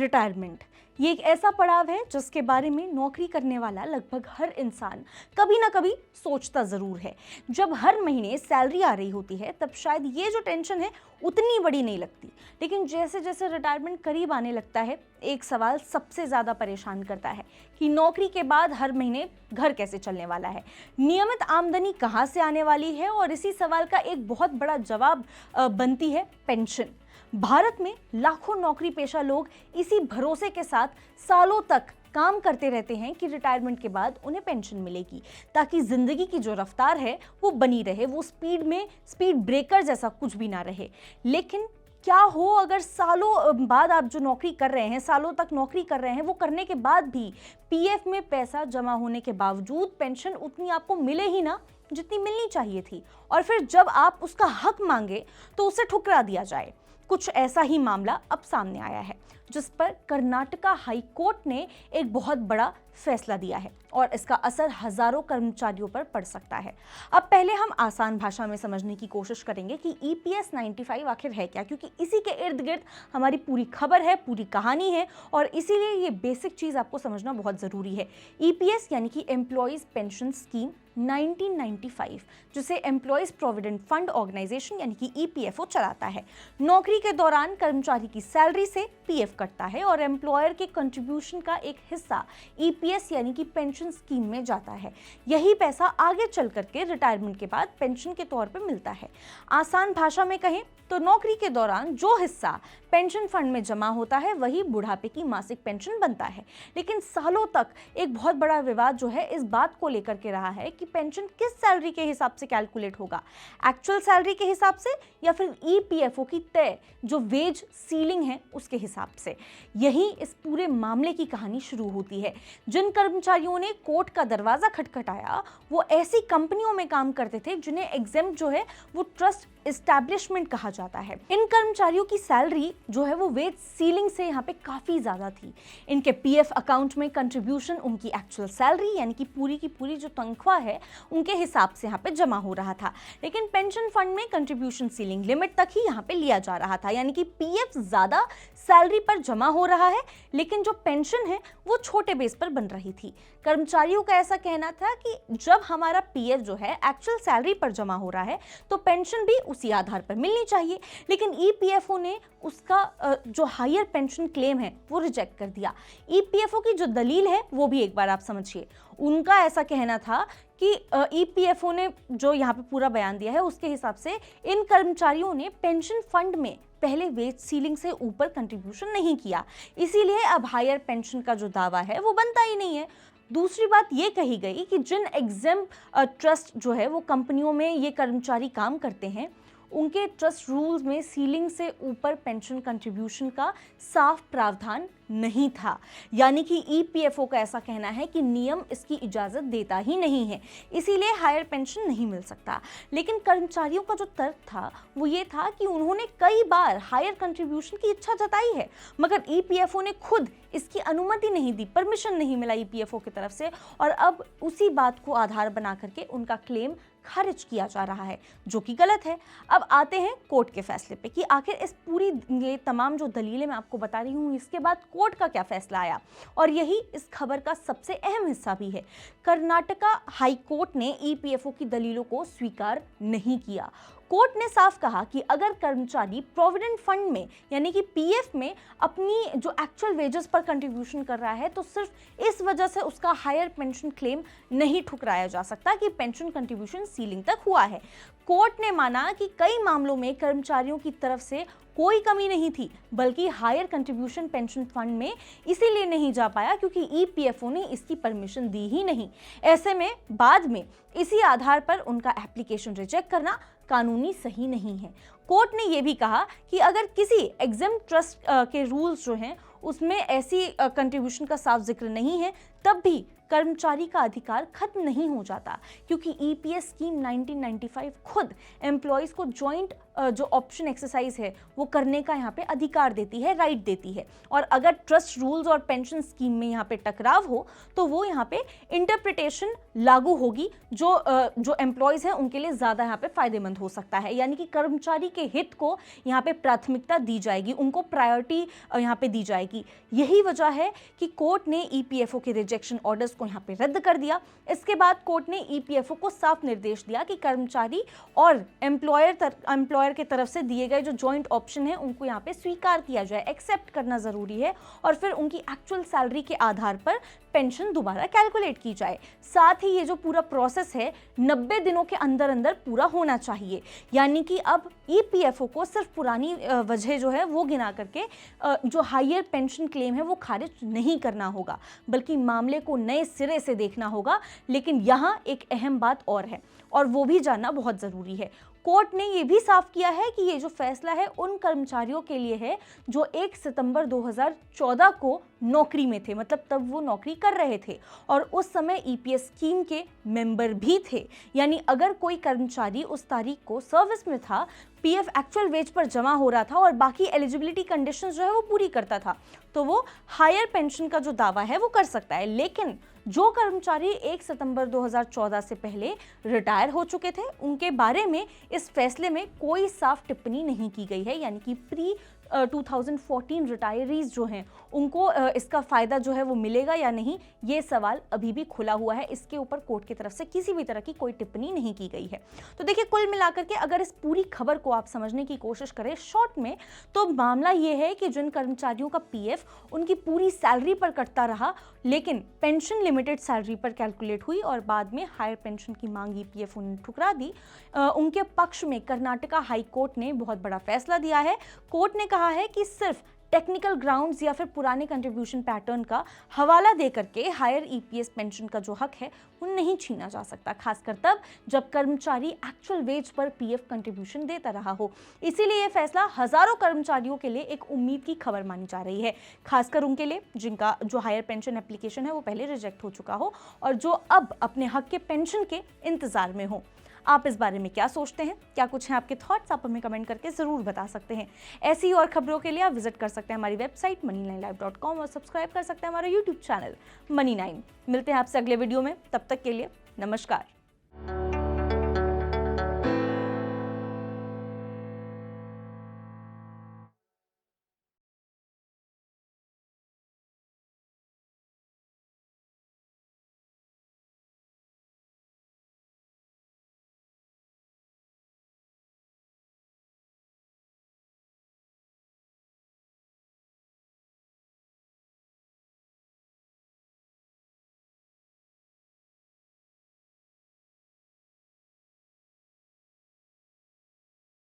Retirement ये एक ऐसा पड़ाव है जिसके बारे में नौकरी करने वाला लगभग हर इंसान कभी ना कभी सोचता ज़रूर है। जब हर महीने सैलरी आ रही होती है तब शायद ये जो टेंशन है उतनी बड़ी नहीं लगती, लेकिन जैसे जैसे रिटायरमेंट करीब आने लगता है एक सवाल सबसे ज़्यादा परेशान करता है कि नौकरी के बाद हर महीने घर कैसे चलने वाला है, नियमित आमदनी कहाँ से आने वाली है। और इसी सवाल का एक बहुत बड़ा जवाब बनती है पेंशन। भारत में लाखों नौकरी पेशा लोग इसी भरोसे के साथ सालों तक काम करते रहते हैं कि रिटायरमेंट के बाद उन्हें पेंशन मिलेगी, ताकि जिंदगी की जो रफ्तार है वो बनी रहे, वो स्पीड ब्रेकर जैसा कुछ भी ना रहे। लेकिन क्या हो अगर सालों बाद आप जो नौकरी कर रहे हैं, सालों तक नौकरी कर रहे हैं, वो करने के बाद भी पीएफ में पैसा जमा होने के बावजूद पेंशन उतनी आपको मिले ही ना जितनी मिलनी चाहिए थी, और फिर जब आप उसका हक मांगे तो उसे ठुकरा दिया जाए। कुछ ऐसा ही मामला अब सामने आया है जिस पर कर्नाटका हाई कोर्ट ने एक बहुत बड़ा फैसला दिया है और इसका असर हजारों कर्मचारियों पर पड़ सकता है। अब पहले हम आसान भाषा में समझने की कोशिश करेंगे कि EPS 95 आखिर है क्या, क्योंकि इसी के इर्द गिर्द हमारी पूरी खबर है, पूरी कहानी है, और इसीलिए ये बेसिक चीज़ आपको समझना बहुत ज़रूरी है। EPS यानी कि एम्प्लॉयज़ पेंशन स्कीम 1995, जिसे एम्प्लॉयज़ प्रोविडेंट फंड ऑर्गेनाइजेशन यानी कि EPFO चलाता है। नौकरी के दौरान कर्मचारी की सैलरी से PF कटता है और एम्प्लॉयर के कंट्रीब्यूशन का एक हिस्सा EPS यानी कि पेंशन स्कीम में जाता है। यही पैसा आगे चल करके रिटायरमेंट के बाद पेंशन के तौर पर मिलता है। आसान भाषा में कहें तो नौकरी के दौरान जो हिस्सा पेंशन फंड में जमा होता है वही बुढ़ापे की मासिक पेंशन बनता है। लेकिन सालों तक एक बहुत बड़ा विवाद जो है इस बात को लेकर के रहा है कि पेंशन किस सैलरी के हिसाब से कैलकुलेट होगा, एक्चुअल सैलरी के हिसाब से या फिर EPFO की तय जो वेज सीलिंग है उसके हिसाब से। यही इस पूरे मामले की कहानी शुरू होती है। जिन कर्मचारियों ने कोर्ट का दरवाजा खटखटाया वो ऐसी कंपनियों में काम करते थे जिन्हें एग्जेम्प्ट जो है वो ट्रस्ट एस्टैब्लिशमेंट कहा जाता है। इन कर्मचारियों की सैलरी जो है वो वेज सीलिंग से यहाँ पे काफी ज्यादा थी। इनके PF अकाउंट में कंट्रीब्यूशन उनकी एक्चुअल सैलरी यानी कि पूरी की पूरी जो तनख्वाह है उनके हिसाब से यहाँ पे जमा हो रहा था, लेकिन पेंशन फंड में कंट्रीब्यूशन सीलिंग लिमिट तक ही यहाँ पे लिया जा रहा था, यानी कि PF ज्यादा सैलरी पर जमा हो रहा है लेकिन जो पेंशन है वो छोटे बेस पर बन रही थी। कर्मचारियों का ऐसा कहना था कि जब हमारा PF जो है एक्चुअल सैलरी पर जमा हो रहा है तो पेंशन भी उसी आधार पर मिलनी चाहिए, लेकिन EPFO ने उसका जो हायर पेंशन क्लेम है वो रिजेक्ट कर दिया। EPFO की जो दलील है वो भी एक बार आप समझिए। उनका ऐसा कहना था कि EPFO ने जो यहाँ पे पूरा बयान दिया है उसके हिसाब से इन कर्मचारियों ने पेंशन फंड में पहले वेज सीलिंग से ऊपर कंट्रीब्यूशन नहीं किया, इसीलिए अब हायर पेंशन का जो दावा है वो बनता ही नहीं है। दूसरी बात ये कही गई कि जिन एग्जेम ट्रस्ट जो है वो कंपनियों में ये कर्मचारी काम करते हैं उनके ट्रस्ट रूल्स में सीलिंग से ऊपर पेंशन कंट्रीब्यूशन का साफ प्रावधान नहीं था, यानी कि EPFO का ऐसा कहना है कि नियम इसकी इजाज़त देता ही नहीं है, इसीलिए हायर पेंशन नहीं मिल सकता। लेकिन कर्मचारियों का जो तर्क था वो ये था कि उन्होंने कई बार हायर कंट्रीब्यूशन की इच्छा जताई है मगर EPFO ने खुद इसकी अनुमति नहीं दी, परमिशन नहीं मिला EPFO की तरफ से, और अब उसी बात को आधार बना करके उनका क्लेम खारिज किया जा रहा है, जो कि गलत है। अब आते हैं कोर्ट के फैसले पे कि आखिर इस पूरी ये तमाम जो दलीलें मैं आपको बता रही हूँ इसके बाद कोर्ट का क्या फैसला आया, और यही इस खबर का सबसे अहम हिस्सा भी है। कर्नाटका हाई कोर्ट ने EPFO की दलीलों को स्वीकार नहीं किया। कोर्ट ने साफ कहा कि अगर कर्मचारी प्रोविडेंट फंड में यानी कि PF में अपनी जो एक्चुअल वेजेस पर कंट्रीब्यूशन कर रहा है तो सिर्फ इस वजह से उसका हायर पेंशन क्लेम नहीं ठुकराया जा सकता कि पेंशन कंट्रीब्यूशन सीलिंग तक हुआ है। कोर्ट ने माना कि कई मामलों में कर्मचारियों की तरफ से कोई कमी नहीं थी, बल्कि हायर कंट्रीब्यूशन पेंशन फंड में इसीलिए नहीं जा पाया क्योंकि EPFO ने इसकी परमिशन दी ही नहीं। ऐसे में बाद में इसी आधार पर उनका एप्लीकेशन रिजेक्ट करना कानूनी सही नहीं है। कोर्ट ने यह भी कहा कि अगर किसी एग्जेम ट्रस्ट के रूल्स जो हैं उसमें ऐसी कंट्रीब्यूशन का साफ जिक्र नहीं है तब भी कर्मचारी का अधिकार खत्म नहीं हो जाता, क्योंकि ईपीएस स्कीम 1995 खुद एम्प्लॉयज को जॉइंट जो ऑप्शन एक्सरसाइज है वो करने का यहाँ पे अधिकार देती है, राइट देती है। और अगर ट्रस्ट रूल्स और पेंशन स्कीम में यहाँ पे टकराव हो तो वो यहाँ पे इंटरप्रिटेशन लागू होगी, जो एम्प्लॉयज हैं उनके लिए ज़्यादा यहाँ पे फायदेमंद हो सकता है। यानी कि कर्मचारी के हित को यहाँ पे प्राथमिकता दी जाएगी, उनको प्रायोरिटी यहाँ पे दी जाएगी। यही वजह है कि कोर्ट ने ईपीएफओ के रिजेक्शन ऑर्डर्स को यहाँ पे रद्द कर दिया। इसके बाद कोर्ट ने ईपीएफओ को साफ निर्देश दिया कि कर्मचारी और एम्प्लॉयर की तरफ से दिए गए जो जॉइंट ऑप्शन है उनको यहाँ पे स्वीकार किया जाए, एक्सेप्ट करना जरूरी है, और फिर उनकी एक्चुअल सैलरी के आधार पर पेंशन दोबारा कैलकुलेट की जाए। साथ ही ये जो पूरा प्रोसेस है 90 दिनों के अंदर अंदर पूरा होना चाहिए। यानी कि अब ईपीएफओ को सिर्फ पुरानी वजह जो है वो गिना करके जो हायर पेंशन क्लेम है वो खारिज नहीं करना होगा, बल्कि मामले को नए सिरे से देखना होगा। लेकिन यहाँ एक अहम बात और है, और वो भी जानना बहुत ज़रूरी है। कोर्ट ने ये भी साफ किया है कि ये जो फैसला है उन कर्मचारियों के लिए है जो 1 सितंबर 2014 को नौकरी में थे, मतलब तब वो नौकरी कर रहे थे और उस समय ईपीएस स्कीम के मेंबर भी थे। यानी अगर कोई कर्मचारी उस तारीख को सर्विस में था, पीएफ एक्चुअल वेज पर जमा हो रहा था और बाकी एलिजिबिलिटी कंडीशंस जो है वो पूरी करता था, तो वो हायर पेंशन का जो दावा है वो कर सकता है। लेकिन जो कर्मचारी 1 सितंबर 2014 से पहले रिटायर हो चुके थे, उनके बारे में इस फैसले में कोई साफ टिप्पणी नहीं की गई है। यानी कि प्री 2014 रिटायरीज जो हैं उनको इसका फ़ायदा जो है वो मिलेगा या नहीं, ये सवाल अभी भी खुला हुआ है। इसके ऊपर कोर्ट की तरफ से किसी भी तरह की कोई टिप्पणी नहीं की गई है। तो देखिए, कुल मिलाकर के अगर इस पूरी खबर को आप समझने की कोशिश करें शॉर्ट में, तो मामला ये है कि जिन कर्मचारियों का पीएफ उनकी पूरी सैलरी पर कटता रहा, लेकिन पेंशन लिमिटेड सैलरी पर कैलकुलेट हुई और बाद में हायर पेंशन की मांग ईपीएफओ ने ठुकरा दी, उनके पक्ष में कर्नाटका हाई कोर्ट ने बहुत बड़ा फैसला दिया है। कोर्ट ने कहा है कि सिर्फ टेक्निकल ग्राउंड्स या फिर पुराने कंट्रीब्यूशन पैटर्न का हवाला देकर के हायर ईपीएस पेंशन का जो हक है वो नहीं छीना जा सकता, खासकर तब जब कर्मचारी एक्चुअल वेज पर पीएफ कंट्रीब्यूशन देता रहा हो। इसीलिए ये फैसला हजारों कर्मचारियों के लिए एक उम्मीद की खबर मानी जा रही है, खासकर उनके लिए जिनका जो हायर पेंशन एप्लीकेशन है वो पहले रिजेक्ट हो चुका हो और जो अब अपने हक के पेंशन के इंतजार में हो। आप इस बारे में क्या सोचते हैं? क्या कुछ हैं आपके थॉट्स? आप हमें कमेंट करके ज़रूर बता सकते हैं। ऐसी और खबरों के लिए आप विजिट कर सकते हैं हमारी वेबसाइट money9live.com और सब्सक्राइब कर सकते हैं हमारा यूट्यूब चैनल Money9। मिलते हैं आपसे अगले वीडियो में, तब तक के लिए नमस्कार।